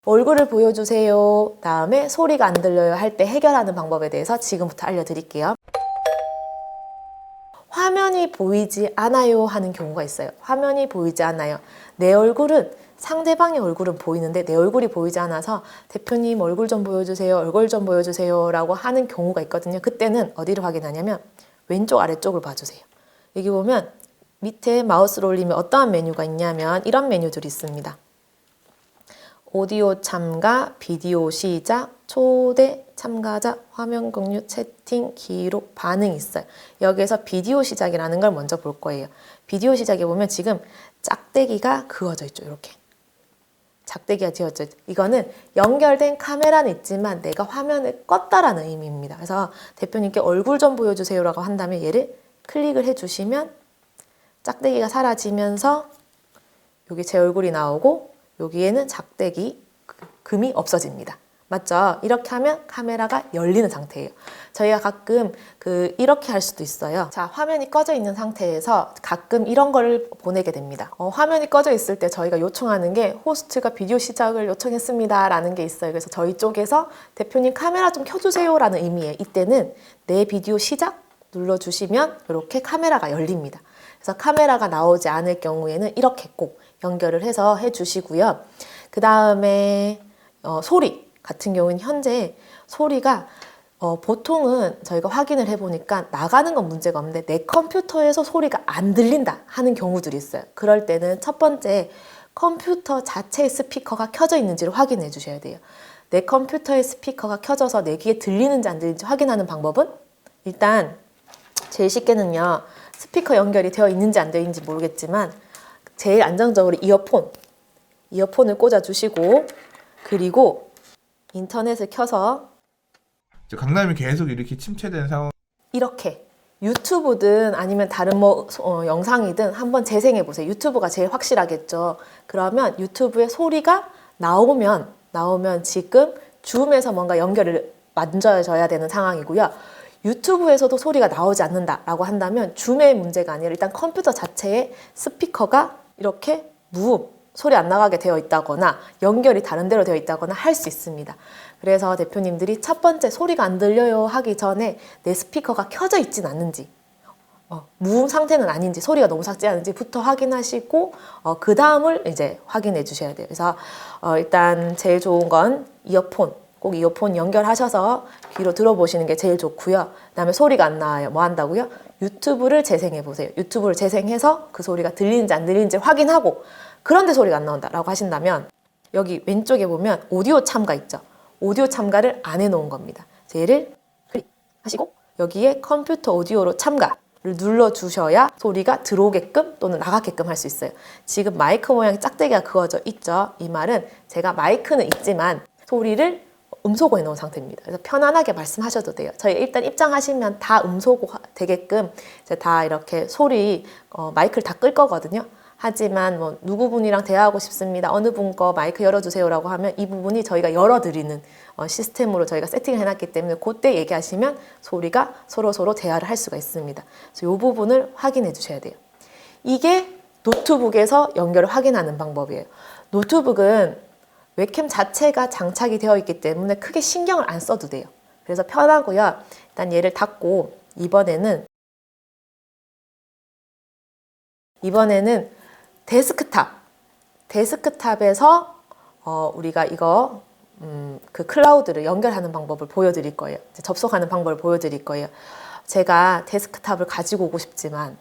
얼굴을 보여주세요. 다음에 소리가 안 들려요 할 때 해결하는 방법에 대해서 지금부터 알려드릴게요. 화면이 보이지 않아요 하는 경우가 있어요. 화면이 보이지 않아요. 내 얼굴은 상대방의 얼굴은 보이는데 내 얼굴이 보이지 않아서 대표님 얼굴 좀 보여주세요. 얼굴 좀 보여주세요 라고 하는 경우가 있거든요. 그때는 어디를 확인하냐면 왼쪽 아래쪽을 봐주세요. 여기 보면 밑에 마우스를 올리면 어떠한 메뉴가 있냐면 이런 메뉴들이 있습니다. 오디오 참가, 비디오 시작, 초대, 참가자, 화면 공유, 채팅, 기록, 반응 있어요. 여기에서 비디오 시작이라는 걸 먼저 볼 거예요. 비디오 시작에 보면 지금 짝대기가 그어져 있죠. 이렇게. 짝대기가 지어져 있죠. 이거는 연결된 카메라는 있지만 내가 화면을 껐다라는 의미입니다. 그래서 대표님께 얼굴 좀 보여주세요라고 한다면 얘를 클릭을 해주시면 짝대기가 사라지면서 여기 제 얼굴이 나오고 여기에는 작대기 금이 없어집니다. 맞죠? 이렇게 하면 카메라가 열리는 상태예요. 저희가 가끔 이렇게 할 수도 있어요. 자, 화면이 꺼져 있는 상태에서 가끔 이런 걸 보내게 됩니다. 화면이 꺼져 있을 때 저희가 요청하는 게 호스트가 비디오 시작을 요청했습니다 라는 게 있어요. 그래서 저희 쪽에서 대표님 카메라 좀 켜주세요 라는 의미예요. 이때는 내 비디오 시작 눌러주시면 이렇게 카메라가 열립니다. 그래서 카메라가 나오지 않을 경우에는 이렇게 꼭 연결을 해서 해주시고요. 그 다음에 소리 같은 경우는 현재 소리가 보통은 저희가 확인을 해보니까 나가는 건 문제가 없는데 내 컴퓨터에서 소리가 안 들린다 하는 경우들이 있어요. 그럴 때는 첫 번째 컴퓨터 자체의 스피커가 켜져 있는지를 확인해 주셔야 돼요. 내 컴퓨터의 스피커가 켜져서 내 귀에 들리는지 안 들리는지 확인하는 방법은 일단 제일 쉽게는요. 스피커 연결이 되어 있는지 안 되어 있는지 모르겠지만 제일 안정적으로 이어폰을 꽂아주시고 그리고 인터넷을 켜서 강남이 계속 이렇게 침체된 상황. 이렇게 유튜브든 아니면 다른 영상이든 한번 재생해 보세요. 유튜브가 제일 확실하겠죠. 그러면 유튜브에 소리가 나오면 지금 줌에서 뭔가 연결을 만져줘야 되는 상황이고요. 유튜브에서도 소리가 나오지 않는다라고 한다면 줌의 문제가 아니라 일단 컴퓨터 자체에 스피커가 이렇게 소리 안 나가게 되어 있다거나 연결이 다른 데로 되어 있다거나 할 수 있습니다. 그래서 대표님들이 첫 번째 소리가 안 들려요 하기 전에 내 스피커가 켜져 있진 않는지 무음 상태는 아닌지 소리가 너무 작지 않은지부터 확인하시고 그 다음을 이제 확인해 주셔야 돼요. 그래서 일단 제일 좋은 건 꼭 이어폰 연결하셔서 귀로 들어보시는 게 제일 좋고요. 그다음에 소리가 안 나와요. 뭐 한다고요? 유튜브를 재생해 보세요. 유튜브를 재생해서 그 소리가 들리는지 안 들리는지 확인하고 그런데 소리가 안 나온다라고 하신다면 여기 왼쪽에 보면 오디오 참가 있죠. 오디오 참가를 안 해놓은 겁니다. 얘를 클릭하시고 여기에 컴퓨터 오디오로 참가를 눌러주셔야 소리가 들어오게끔 또는 나가게끔 할 수 있어요. 지금 마이크 모양의 짝대기가 그어져 있죠. 이 말은 제가 마이크는 있지만 소리를 음소거 해놓은 상태입니다. 그래서 편안하게 말씀하셔도 돼요. 저희 일단 입장하시면 다 음소거 되게끔 이제 다 이렇게 소리 마이크를 다 끌 거거든요. 하지만 뭐 누구분이랑 대화하고 싶습니다. 어느 분 거 마이크 열어주세요라고 하면 이 부분이 저희가 열어드리는 시스템으로 저희가 세팅을 해놨기 때문에 그때 얘기하시면 소리가 서로 대화를 할 수가 있습니다. 그래서 이 부분을 확인해 주셔야 돼요. 이게 노트북에서 연결을 확인하는 방법이에요. 노트북은 웹캠 자체가 장착이 되어 있기 때문에 크게 신경을 안 써도 돼요. 그래서 편하고요. 일단 얘를 닫고 이번에는 데스크탑에서 우리가 이거 그 클라우드를 연결하는 방법을 보여드릴 거예요. 접속하는 방법을 보여드릴 거예요. 제가 데스크탑을 가지고 오고 싶지만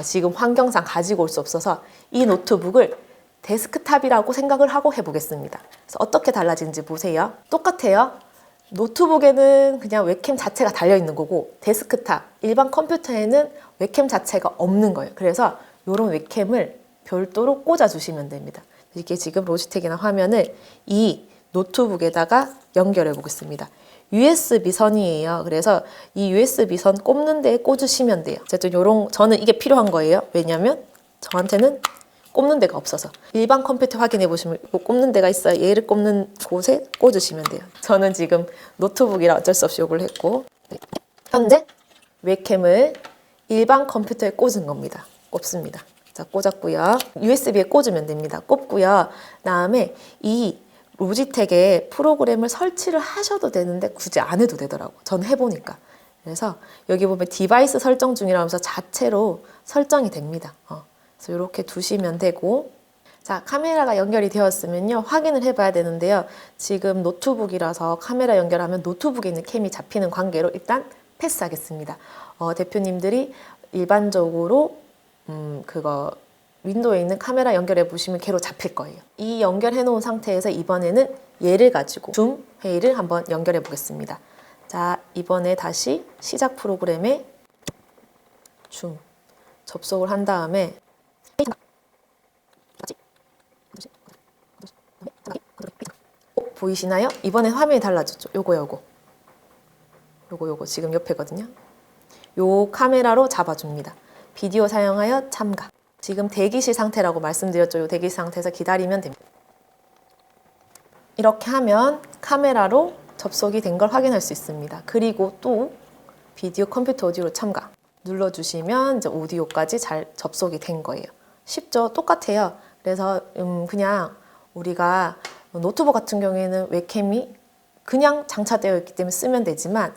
지금 환경상 가지고 올 수 없어서 이 노트북을 데스크탑이라고 생각을 하고 해보겠습니다. 그래서 어떻게 달라지는지 보세요. 똑같아요. 노트북에는 그냥 웹캠 자체가 달려있는 거고 데스크탑, 일반 컴퓨터에는 웹캠 자체가 없는 거예요. 그래서 이런 웹캠을 별도로 꽂아주시면 됩니다. 이렇게 지금 로지텍이나 화면을 이 노트북에다가 연결해 보겠습니다. USB 선이에요. 그래서 이 USB 선 꼽는 데에 꽂으시면 돼요. 어쨌든 저는 이게 필요한 거예요. 왜냐면 저한테는 꼽는 데가 없어서. 일반 컴퓨터 확인해 보시면 꼽는 데가 있어요. 얘를 꼽는 곳에 꽂으시면 돼요. 저는 지금 노트북이라 어쩔 수 없이 요걸 했고 현재 웹캠을 일반 컴퓨터에 꽂은 겁니다. 꼽습니다. 자, 꽂았고요. USB에 꽂으면 됩니다. 꼽고요. 다음에 이 로지텍에 프로그램을 설치를 하셔도 되는데 굳이 안 해도 되더라고. 전 해보니까. 그래서 여기 보면 디바이스 설정 중이라면서 자체로 설정이 됩니다. 그래서 이렇게 두시면 되고, 자, 카메라가 연결이 되었으면요, 확인을 해봐야 되는데요. 지금 노트북이라서 카메라 연결하면 노트북에 있는 캠이 잡히는 관계로 일단 패스하겠습니다. 대표님들이 일반적으로 윈도우에 있는 카메라 연결해 보시면 걔로 잡힐 거예요. 이 연결해 놓은 상태에서 이번에는 얘를 가지고 줌 회의를 한번 연결해 보겠습니다. 자, 이번에 다시 시작 프로그램에 줌 접속을 한 다음에 보이시나요? 이번에 화면이 달라졌죠? 요거 지금 옆에거든요. 요 카메라로 잡아줍니다. 비디오 사용하여 참가. 지금 대기실 상태라고 말씀드렸죠. 요 대기실 상태에서 기다리면 됩니다. 이렇게 하면 카메라로 접속이 된 걸 확인할 수 있습니다. 그리고 또 비디오 컴퓨터 오디오로 참가 눌러주시면 이제 오디오까지 잘 접속이 된 거예요. 쉽죠? 똑같아요. 그래서 그냥 우리가 노트북 같은 경우에는 웹캠이 그냥 장착되어 있기 때문에 쓰면 되지만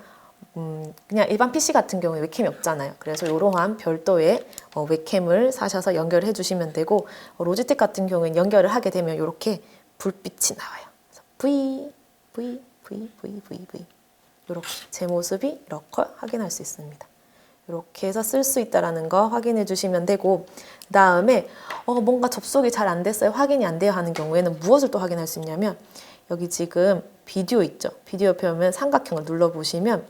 그냥 일반 PC 같은 경우에 웹캠이 없잖아요. 그래서 이러한 별도의 웹캠을 사셔서 연결해 주시면 되고, 로지텍 같은 경우에는 연결을 하게 되면 이렇게 불빛이 나와요. 그래서 V 이렇게 제 모습이 이렇게 확인할 수 있습니다. 이렇게 해서 쓸 수 있다는 거 확인해 주시면 되고, 그 다음에 뭔가 접속이 잘 안 됐어요, 확인이 안 돼요 하는 경우에는 무엇을 또 확인할 수 있냐면, 여기 지금 비디오 있죠. 비디오 옆에 오면 삼각형을 눌러보시면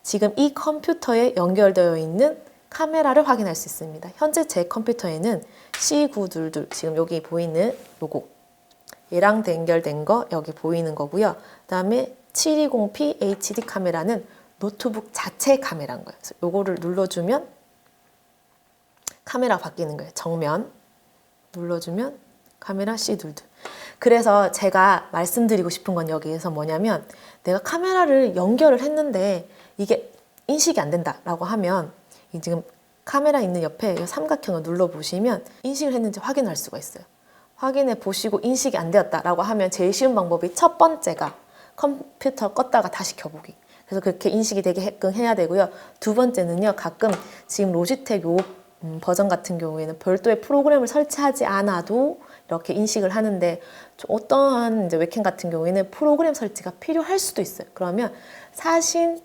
지금 이 컴퓨터에 연결되어 있는 카메라를 확인할 수 있습니다. 현재 제 컴퓨터에는 C922 지금 여기 보이는 요거 얘랑 연결된 거 여기 보이는 거고요. 그 다음에 720p HD 카메라는 노트북 자체 카메라인 거예요. 그래서 요거를 눌러주면 카메라가 바뀌는 거예요. 정면 눌러주면 카메라 C22. 그래서 제가 말씀드리고 싶은 건 여기에서 뭐냐면, 내가 카메라를 연결을 했는데 이게 인식이 안 된다라고 하면 이 지금 카메라 있는 옆에 이 삼각형을 눌러보시면 인식을 했는지 확인할 수가 있어요. 확인해 보시고 인식이 안 되었다라고 하면 제일 쉬운 방법이 첫 번째가 컴퓨터 껐다가 다시 켜보기. 그래서 그렇게 인식이 되게끔 해야 되고요. 두 번째는요, 가끔 지금 로지텍 요 버전 같은 경우에는 별도의 프로그램을 설치하지 않아도 이렇게 인식을 하는데, 어떠한 이제 웹캠 같은 경우에는 프로그램 설치가 필요할 수도 있어요. 그러면 사신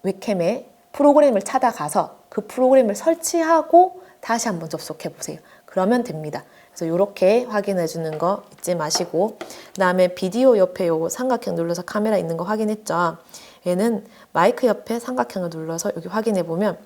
웹캠에 프로그램을 찾아가서 그 프로그램을 설치하고 다시 한번 접속해 보세요. 그러면 됩니다. 그래서 이렇게 확인해 주는 거 잊지 마시고, 그 다음에 비디오 옆에 요 삼각형 눌러서 카메라 있는 거 확인했죠. 얘는 마이크 옆에 삼각형을 눌러서 여기 확인해 보면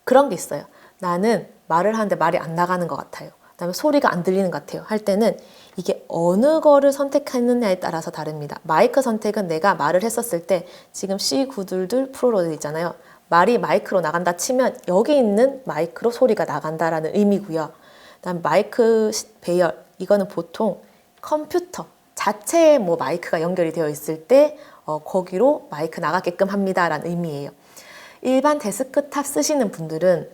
그런 게 있어요. 나는 말을 하는데 말이 안 나가는 것 같아요. 그다음에 소리가 안 들리는 것 같아요. 할 때는 이게 어느 거를 선택했느냐에 따라서 다릅니다. 마이크 선택은 내가 말을 했었을 때 지금 C922 프로로 되어 있잖아요. 말이 마이크로 나간다 치면 여기 있는 마이크로 소리가 나간다라는 의미고요. 그다음에 마이크 배열, 이거는 보통 컴퓨터 자체에 뭐 마이크가 연결이 되어 있을 때 거기로 마이크 나가게끔 합니다라는 의미예요. 일반 데스크탑 쓰시는 분들은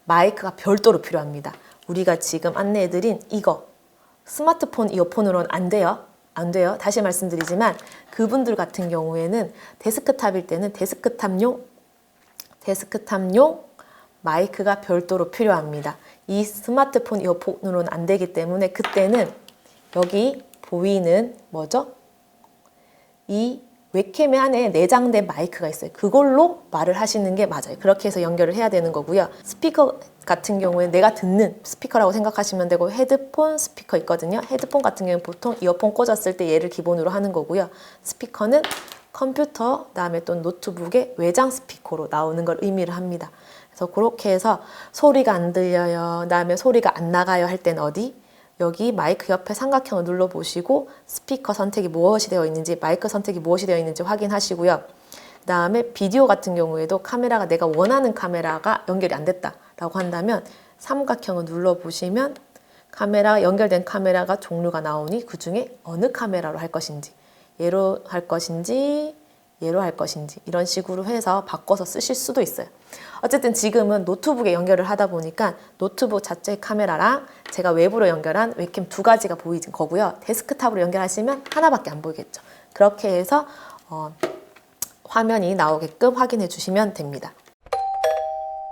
마이크가 별도로 필요합니다. 우리가 지금 안내해드린 이거 스마트폰 이어폰으로는 안 돼요. 다시 말씀드리지만 그분들 같은 경우에는 데스크탑일 때는 데스크탑용 마이크가 별도로 필요합니다. 이 스마트폰 이어폰으로는 안 되기 때문에 그때는 여기 보이는 뭐죠? 이 웹캠 안에 내장된 마이크가 있어요. 그걸로 말을 하시는 게 맞아요. 그렇게 해서 연결을 해야 되는 거고요. 스피커 같은 경우에 내가 듣는 스피커라고 생각하시면 되고, 헤드폰 스피커 있거든요. 헤드폰 같은 경우는 보통 이어폰 꽂았을 때 얘를 기본으로 하는 거고요. 스피커는 컴퓨터, 그다음에 또 노트북의 외장 스피커로 나오는 걸 의미를 합니다. 그래서 그렇게 해서 소리가 안 들려요, 그다음에 소리가 안 나가요 할 때는 어디? 여기 마이크 옆에 삼각형을 눌러보시고 스피커 선택이 무엇이 되어 있는지, 마이크 선택이 무엇이 되어 있는지 확인하시고요. 그 다음에 비디오 같은 경우에도 카메라가 내가 원하는 카메라가 연결이 안 됐다라고 한다면 삼각형을 눌러보시면 카메라 연결된 카메라가 종류가 나오니 그 중에 어느 카메라로 할 것인지, 얘로 할 것인지, 예로 할 것인지 이런 식으로 해서 바꿔서 쓰실 수도 있어요. 어쨌든 지금은 노트북에 연결을 하다 보니까 노트북 자체 카메라랑 제가 외부로 연결한 웹캠 두 가지가 보이는 거고요. 데스크탑으로 연결하시면 하나밖에 안 보이겠죠. 그렇게 해서 화면이 나오게끔 확인해 주시면 됩니다.